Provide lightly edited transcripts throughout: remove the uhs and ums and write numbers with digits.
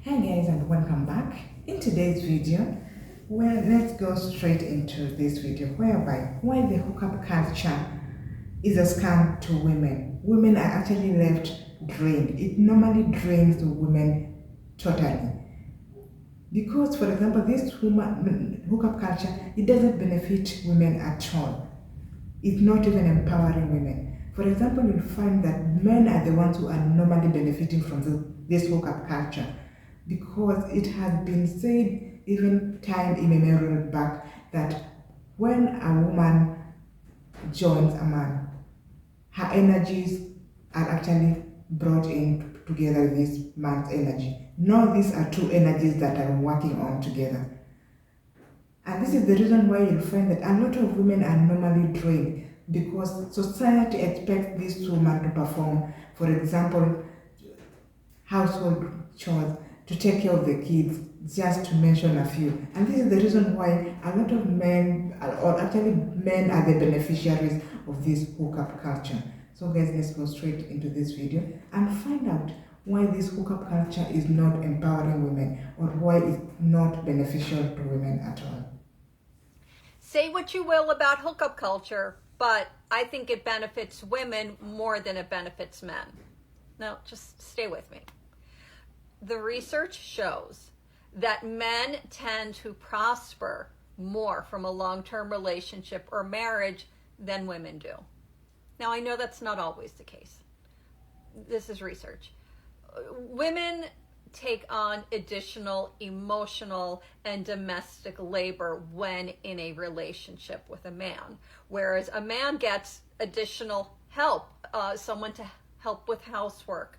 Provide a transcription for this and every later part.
Hi guys, and welcome back. In today's video, let's go straight into this video whereby why the hookup culture is a scam to women. Women are actually left drained. It normally drains the women totally. Because, for example, this hookup culture, it doesn't benefit women at all. It's not even empowering women. For example, you'll find that men are the ones who are normally benefiting from this hookup culture, because it has been said even time immemorial back that when a woman joins a man, her energies are actually brought in together with this man's energy. Now these are two energies that are working on together. And this is the reason why you'll find that a lot of women are normally drained, because society expects this woman to perform, for example, household chores, to take care of the kids, just to mention a few. And this is the reason why a lot of men, or actually men, are the beneficiaries of this hookup culture. So guys, let's go straight into this video and find out why this hookup culture is not empowering women, or why it's not beneficial to women at all. Say what you will about hookup culture, but I think it benefits women more than it benefits men. Now, just stay with me. The research shows that men tend to prosper more from a long-term relationship or marriage than women do. Now, I know that's not always the case. This is research. Women take on additional emotional and domestic labor when in a relationship with a man, whereas a man gets additional help, someone to help with housework,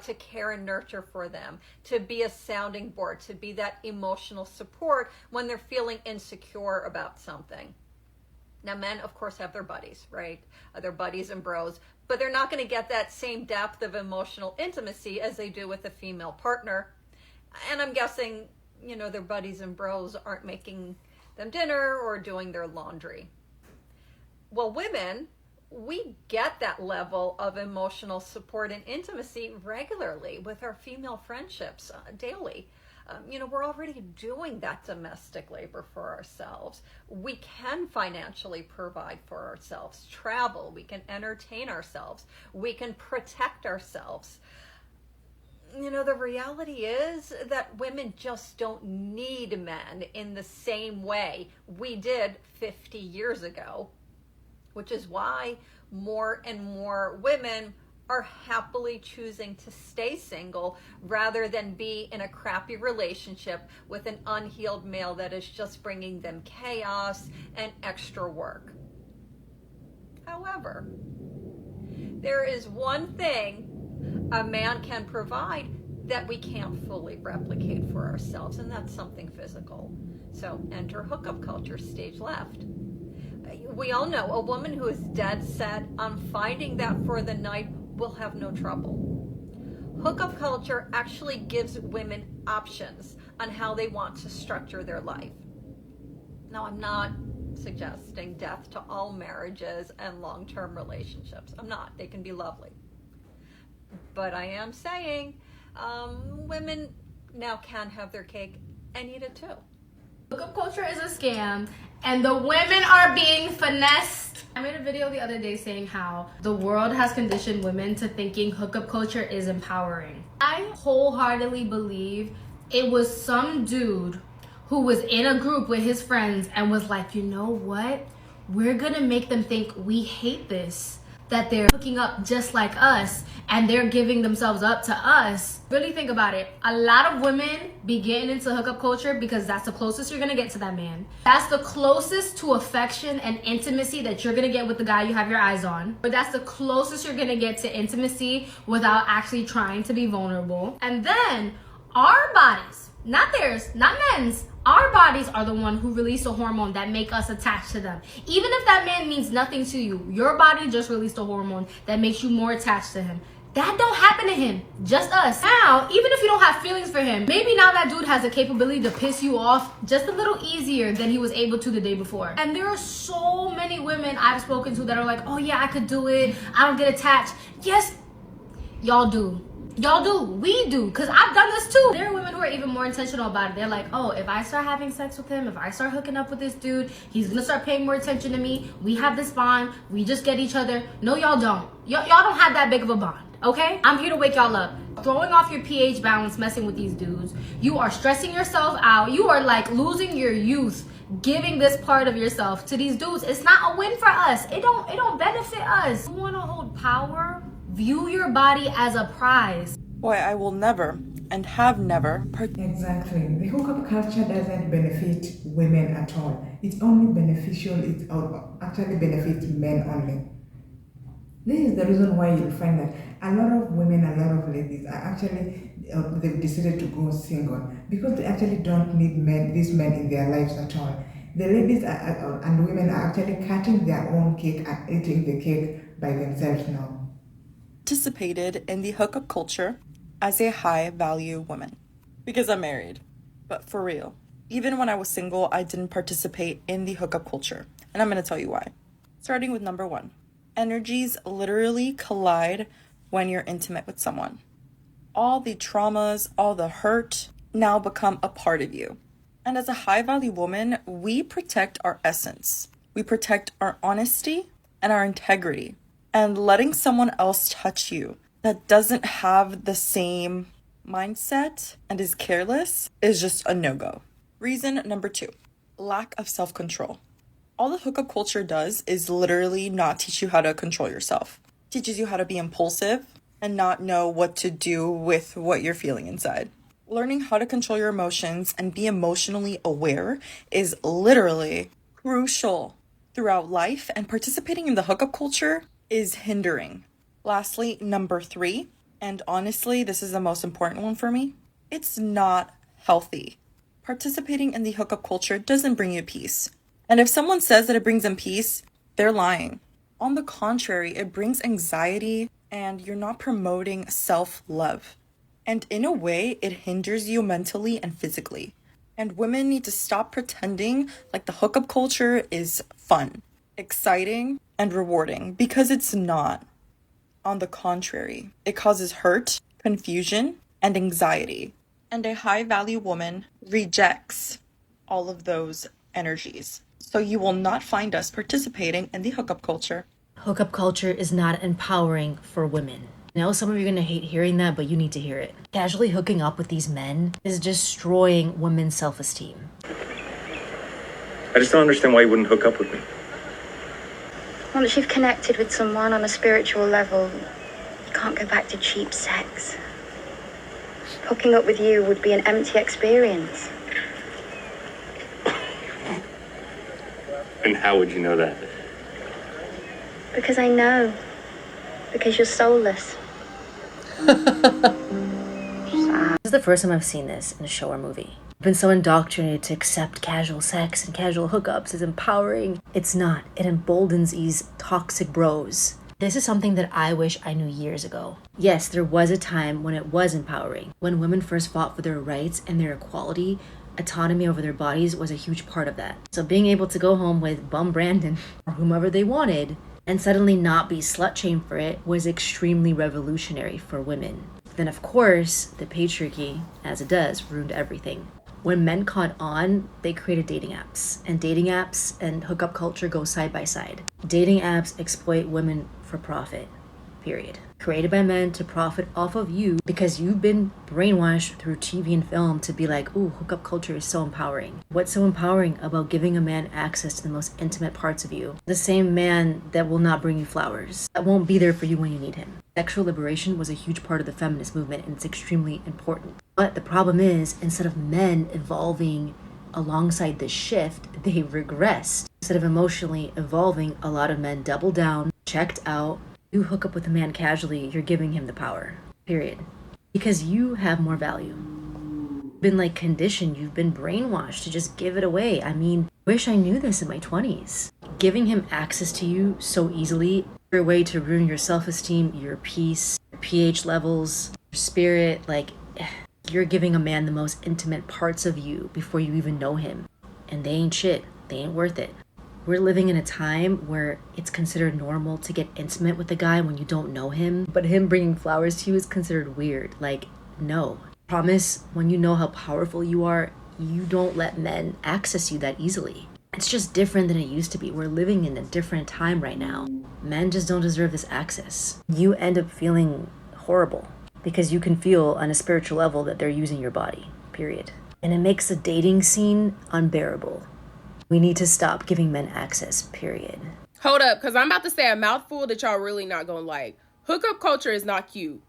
to care and nurture for them, to be a sounding board, to be that emotional support when they're feeling insecure about something. Now, men, of course, have their buddies, right? Their buddies and bros, but they're not going to get that same depth of emotional intimacy as they do with a female partner. And I'm guessing, their buddies and bros aren't making them dinner or doing their laundry. Well, women, we get that level of emotional support and intimacy regularly with our female friendships daily. We're already doing that domestic labor for ourselves. We can financially provide for ourselves, travel, we can entertain ourselves, we can protect ourselves. The reality is that women just don't need men in the same way we did 50 years ago, which is why more and more women are happily choosing to stay single rather than be in a crappy relationship with an unhealed male that is just bringing them chaos and extra work. However, there is one thing a man can provide that we can't fully replicate for ourselves, and that's something physical. So enter hookup culture, stage left. We all know a woman who is dead set on finding that for the night will have no trouble. Hookup culture actually gives women options on how they want to structure their life. Now, I'm not suggesting death to all marriages and long-term relationships. I'm not. They can be lovely. But I am saying women now can have their cake and eat it too. Hookup culture is a scam, and the women are being finessed. I made a video the other day saying how the world has conditioned women to thinking hookup culture is empowering. I wholeheartedly believe it was some dude who was in a group with his friends and was like, you know what? We're gonna make them think we hate this, that they're hooking up just like us and they're giving themselves up to us. Really think about it. A lot of women be getting into hookup culture because that's the closest you're gonna get to that man. That's the closest to affection and intimacy that you're gonna get with the guy you have your eyes on. But that's the closest you're gonna get to intimacy without actually trying to be vulnerable. And then our bodies, not theirs, not men's, our bodies are the one who release a hormone that make us attached to them. Even if that man means nothing to you, your body just released a hormone that makes you more attached to him. That don't happen to him, just us. Now, even if you don't have feelings for him, maybe now that dude has the capability to piss you off just a little easier than he was able to the day before. And there are so many women I've spoken to that are like, oh yeah, I could do it. I don't get attached. Yes, y'all do. Y'all do. We do. Because I've done this too. There are women who are even more intentional about it. They're like, oh, if I start having sex with him, if I start hooking up with this dude, he's gonna start paying more attention to me. We have this bond. We just get each other. No, y'all don't. Y'all don't have that big of a bond, okay? I'm here to wake y'all up. Throwing off your pH balance, messing with these dudes. You are stressing yourself out. You are like losing your youth, giving this part of yourself to these dudes. It's not a win for us. It don't benefit us. You wanna hold power? View your body as a prize. Boy, I will never and have never Exactly. The hookup culture doesn't benefit women at all. It's only beneficial, it actually benefits men only. This is the reason why you'll find that a lot of women, a lot of ladies are actually, they've decided to go single because they actually don't need these men in their lives at all. The ladies and women are actually cutting their own cake and eating the cake by themselves now. participated in the hookup culture as a high value woman because I'm married. But for real, even when I was single, I didn't participate in the hookup culture. And I'm going to tell you why. Starting with number 1. Energies literally collide when you're intimate with someone. All the traumas, all the hurt now become a part of you. And as a high value woman, we protect our essence. We protect our honesty and our integrity. And letting someone else touch you that doesn't have the same mindset and is careless is just a no-go. Reason number 2, lack of self-control. All the hookup culture does is literally not teach you how to control yourself. It teaches you how to be impulsive and not know what to do with what you're feeling inside. Learning how to control your emotions and be emotionally aware is literally crucial throughout life, and participating in the hookup culture is hindering. Lastly, number 3, and honestly, this is the most important one for me, it's not healthy. Participating in the hookup culture doesn't bring you peace. And if someone says that it brings them peace, they're lying. On the contrary, it brings anxiety and you're not promoting self-love. And in a way, it hinders you mentally and physically. And women need to stop pretending like the hookup culture is fun, exciting, and rewarding, because it's not. On the contrary, it causes hurt, confusion, and anxiety. And a high-value woman rejects all of those energies. So you will not find us participating in the hookup culture. Hookup culture is not empowering for women. I know some of you are going to hate hearing that, but you need to hear it. Casually hooking up with these men is destroying women's self-esteem. I just don't understand why you wouldn't hook up with me. Once you've connected with someone on a spiritual level, you can't go back to cheap sex. Hooking up with you would be an empty experience. And how would you know that? Because I know. Because you're soulless. This is the first time I've seen this in a show or movie. I've been so indoctrinated to accept casual sex and casual hookups as empowering. It's not. It emboldens these toxic bros. This is something that I wish I knew years ago. Yes, there was a time when it was empowering. When women first fought for their rights and their equality, autonomy over their bodies was a huge part of that. So being able to go home with bum Brandon or whomever they wanted and suddenly not be slut-shamed for it was extremely revolutionary for women. Then of course, the patriarchy, as it does, ruined everything. When men caught on, they created dating apps. And dating apps and hookup culture go side by side. Dating apps exploit women for profit, period. Created by men to profit off of you because you've been brainwashed through TV and film to be like, ooh, hookup culture is so empowering. What's so empowering about giving a man access to the most intimate parts of you? The same man that will not bring you flowers, that won't be there for you when you need him. Sexual liberation was a huge part of the feminist movement, and it's extremely important. But the problem is, instead of men evolving alongside this shift, they regressed. Instead of emotionally evolving, a lot of men doubled down, checked out. You hook up with a man casually, you're giving him the power, period. Because you have more value. You've been like conditioned, you've been brainwashed to just give it away. I mean, wish I knew this in my 20s. Giving him access to you so easily, your way to ruin your self-esteem, your peace, your pH levels, your spirit, like, you're giving a man the most intimate parts of you before you even know him. And they ain't shit, they ain't worth it. We're living in a time where it's considered normal to get intimate with a guy when you don't know him, but him bringing flowers to you is considered weird. Like, no. Promise, when you know how powerful you are, you don't let men access you that easily. It's just different than it used to be. We're living in a different time right now. Men just don't deserve this access. You end up feeling horrible because you can feel on a spiritual level that they're using your body, period. And it makes the dating scene unbearable. We need to stop giving men access, period. Hold up, because I'm about to say a mouthful that y'all really not gonna like. Hookup culture is not cute.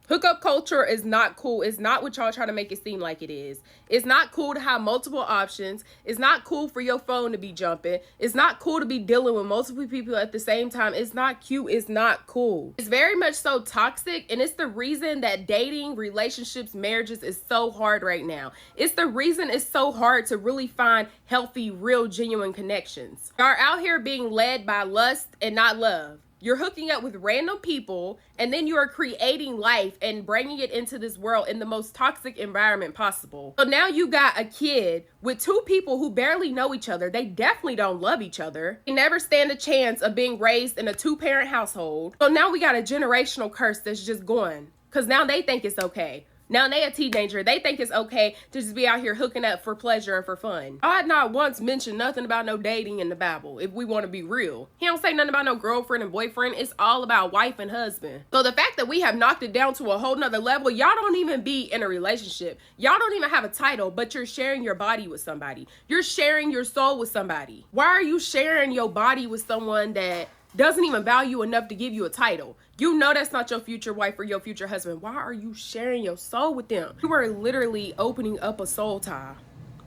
Hookup culture is not cool. It's not what y'all try to make it seem like it is. It's not cool to have multiple options. It's not cool for your phone to be jumping. It's not cool to be dealing with multiple people at the same time. It's not cute. It's not cool. It's very much so toxic, and it's the reason that dating, relationships, marriages is so hard right now. It's the reason it's so hard to really find healthy, real, genuine connections. Y'all are out here being led by lust and not love. You're hooking up with random people, and then you are creating life and bringing it into this world in the most toxic environment possible. So now you got a kid with two people who barely know each other. They definitely don't love each other. They never stand a chance of being raised in a two-parent household. So now we got a generational curse that's just going, because now they think it's okay. Now they a teenager. They think it's okay to just be out here hooking up for pleasure and for fun. God not once mentioned nothing about no dating in the Bible, if we want to be real. He don't say nothing about no girlfriend and boyfriend. It's all about wife and husband. So the fact that we have knocked it down to a whole nother level, y'all don't even be in a relationship. Y'all don't even have a title, but you're sharing your body with somebody. You're sharing your soul with somebody. Why are you sharing your body with someone that doesn't even value enough to give you a title? You know that's not your future wife or your future husband. Why are you sharing your soul with them? You are literally opening up a soul tie.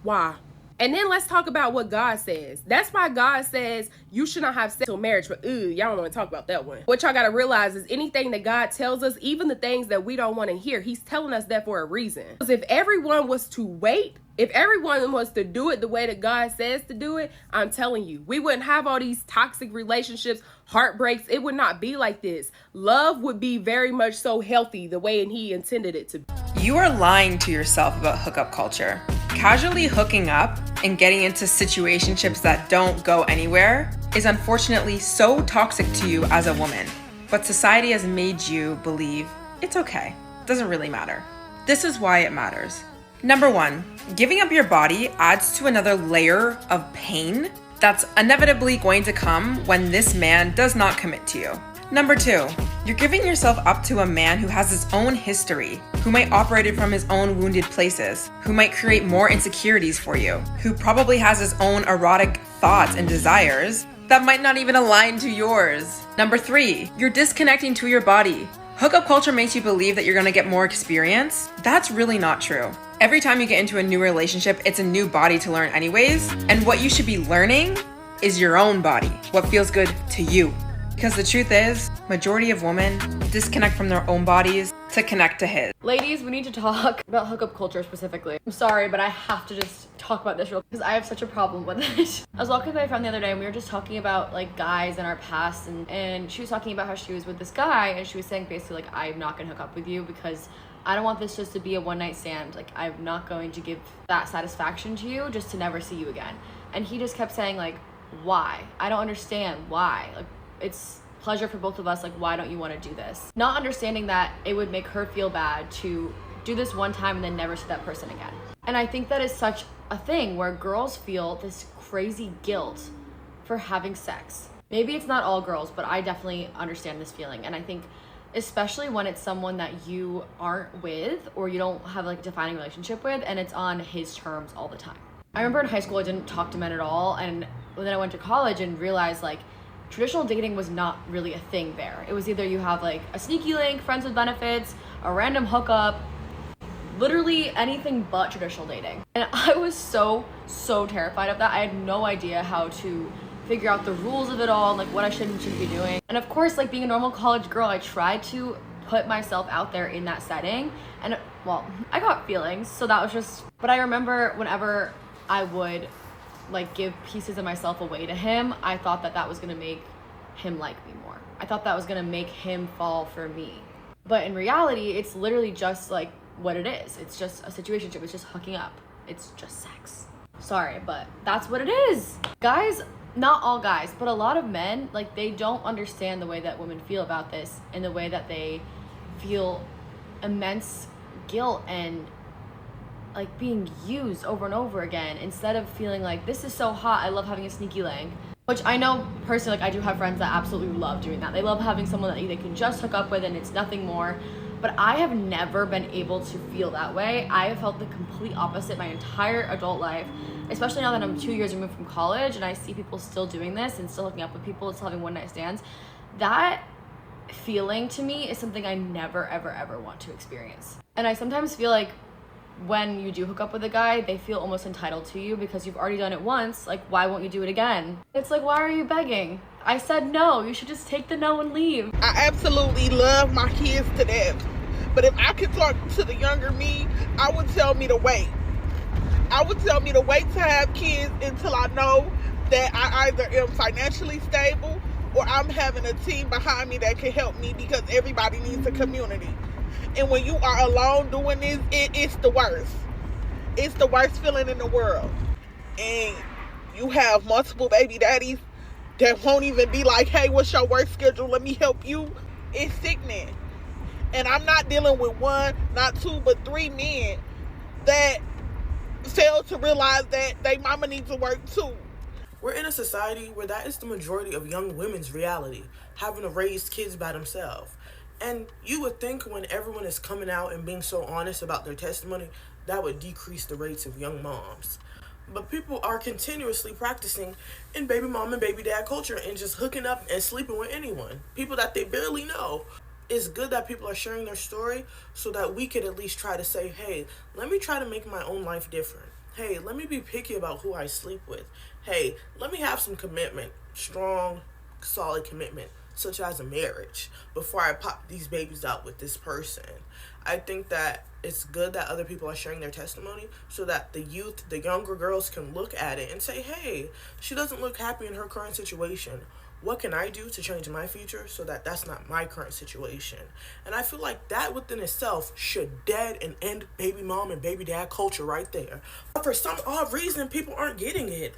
Why? And then let's talk about what God says. That's why God says you should not have sex until marriage. But y'all don't want to talk about that one. What y'all got to realize is anything that God tells us, even the things that we don't want to hear, he's telling us that for a reason. Because if everyone was to wait, if everyone was to do it the way that God says to do it, I'm telling you, we wouldn't have all these toxic relationships, heartbreaks. It would not be like this. Love would be very much so healthy the way he intended it to be. You are lying to yourself about hookup culture. Casually hooking up and getting into situationships that don't go anywhere is unfortunately so toxic to you as a woman. But society has made you believe it's okay. It doesn't really matter. This is why it matters. Number one, giving up your body adds to another layer of pain that's inevitably going to come when this man does not commit to you. Number two, you're giving yourself up to a man who has his own history, who might operate it from his own wounded places, who might create more insecurities for you, who probably has his own erotic thoughts and desires that might not even align to yours. Number three, you're disconnecting to your body. Hookup culture makes you believe that you're gonna get more experience. That's really not true. Every time you get into a new relationship, it's a new body to learn anyways. And what you should be learning is your own body, what feels good to you. Because the truth is, majority of women disconnect from their own bodies to connect to his. Ladies, we need to talk about hookup culture specifically. I'm sorry, but I have to just talk about this real because I have such a problem with it. I was walking with my friend the other day and we were just talking about like guys in our past and she was talking about how she was with this guy and she was saying basically like, I'm not gonna hook up with you because I don't want this just to be a one night stand. Like I'm not going to give that satisfaction to you just to never see you again. And he just kept saying like, why? I don't understand why. Like it's pleasure for both of us. Like, why don't you want to do this? Not understanding that it would make her feel bad to do this one time and then never see that person again. And I think that is such a thing where girls feel this crazy guilt for having sex. Maybe it's not all girls, but I definitely understand this feeling. And I think especially when it's someone that you aren't with or you don't have like a defining relationship with and it's on his terms all the time. I remember in high school I didn't talk to men at all, and then I went to college and realized like traditional dating was not really a thing there. It was either you have like a sneaky link, friends with benefits, a random hookup, literally anything but traditional dating. And I was so terrified of that. I had no idea how to figure out the rules of it all, like what I should and shouldn't be doing. And of course, like being a normal college girl, I tried to put myself out there in that setting. And well, I got feelings, so that was just, but I remember whenever I would like give pieces of myself away to him, I thought that that was gonna make him like me more. I thought that was gonna make him fall for me. But in reality, it's literally just like what it is. It's just a situationship. It's just hooking up. It's just sex. Sorry, but that's what it is. Guys, not all guys, but a lot of men, like they don't understand the way that women feel about this and the way that they feel immense guilt and like being used over and over again, instead of feeling like this is so hot, I love having a sneaky link. Which I know personally, like I do have friends that absolutely love doing that. They love having someone that they can just hook up with and it's nothing more. But I have never been able to feel that way. I have felt the complete opposite my entire adult life, especially now that I'm 2 years removed from college and I see people still doing this and still hooking up with people and still having one night stands. That feeling to me is something I never, ever, ever want to experience. And I sometimes feel like when you do hook up with a guy, they feel almost entitled to you because you've already done it once. Like, why won't you do it again? It's like, why are you begging? I said no. You should just take the no and leave. I absolutely love my kids to death. But if I could talk to the younger me, I would tell me to wait. I would tell me to wait to have kids until I know that I either am financially stable or I'm having a team behind me that can help me, because everybody needs a community. And when you are alone doing this, it's the worst. It's the worst feeling in the world. And you have multiple baby daddies that won't even be like, hey, what's your work schedule? Let me help you. It's sickening. And I'm not dealing with one, not two, but three men that fail to realize that they mama needs to work too. We're in a society where that is the majority of young women's reality, having to raise kids by themselves. And you would think when everyone is coming out and being so honest about their testimony, that would decrease the rates of young moms. But people are continuously practicing in baby mom and baby dad culture and just hooking up and sleeping with anyone, people that they barely know. It's good that people are sharing their story so that we could at least try to say, hey, let me try to make my own life different. Hey, let me be picky about who I sleep with. Hey, let me have some commitment, strong, solid commitment, such as a marriage, before I pop these babies out with this person. I think that it's good that other people are sharing their testimony so that the youth, the younger girls can look at it and say, hey, she doesn't look happy in her current situation. What can I do to change my future so that that's not my current situation? And I feel like that within itself should dead and end baby mom and baby dad culture right there. But for some odd reason, people aren't getting it.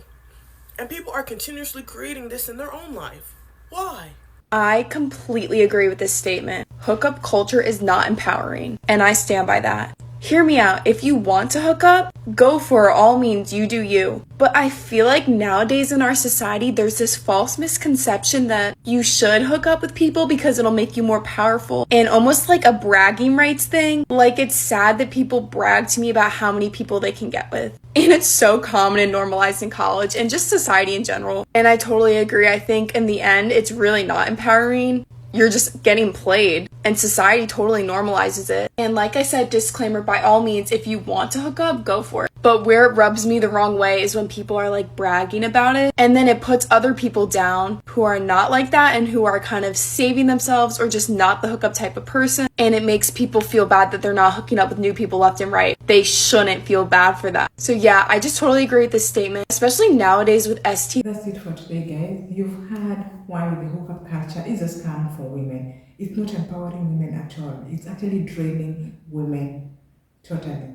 And people are continuously creating this in their own life. Why? I completely agree with this statement. Hookup culture is not empowering, and I stand by that. Hear me out. If you want to hook up, go for it. All means, you do you. But I feel like nowadays in our society, there's this false misconception that you should hook up with people because it'll make you more powerful, and almost like a bragging rights thing. Like, it's sad that people brag to me about how many people they can get with. And it's so common and normalized in college and just society in general. And I totally agree. I think in the end, it's really not empowering. You're just getting played, and society totally normalizes it. And like I said, disclaimer, by all means, if you want to hook up, go for it. But where it rubs me the wrong way is when people are like bragging about it, and then it puts other people down who are not like that and who are kind of saving themselves or just not the hookup type of person. And it makes people feel bad that they're not hooking up with new people left and right. They shouldn't feel bad for that. So yeah, I just totally agree with this statement, especially nowadays with ST. That's it for today, guys. You've heard why the hookup culture is a scam for women. It's not empowering women at all. It's actually draining women totally.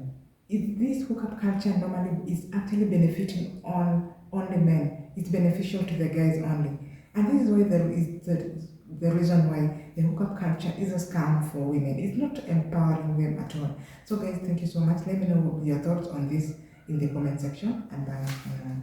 This hookup culture normally is actually benefiting on only men. It's beneficial to the guys only. And this is why there is the reason why the hookup culture is a scam for women. It's not empowering them at all. So guys, thank you so much. Let me know your thoughts on this in the comment section, and bye for now.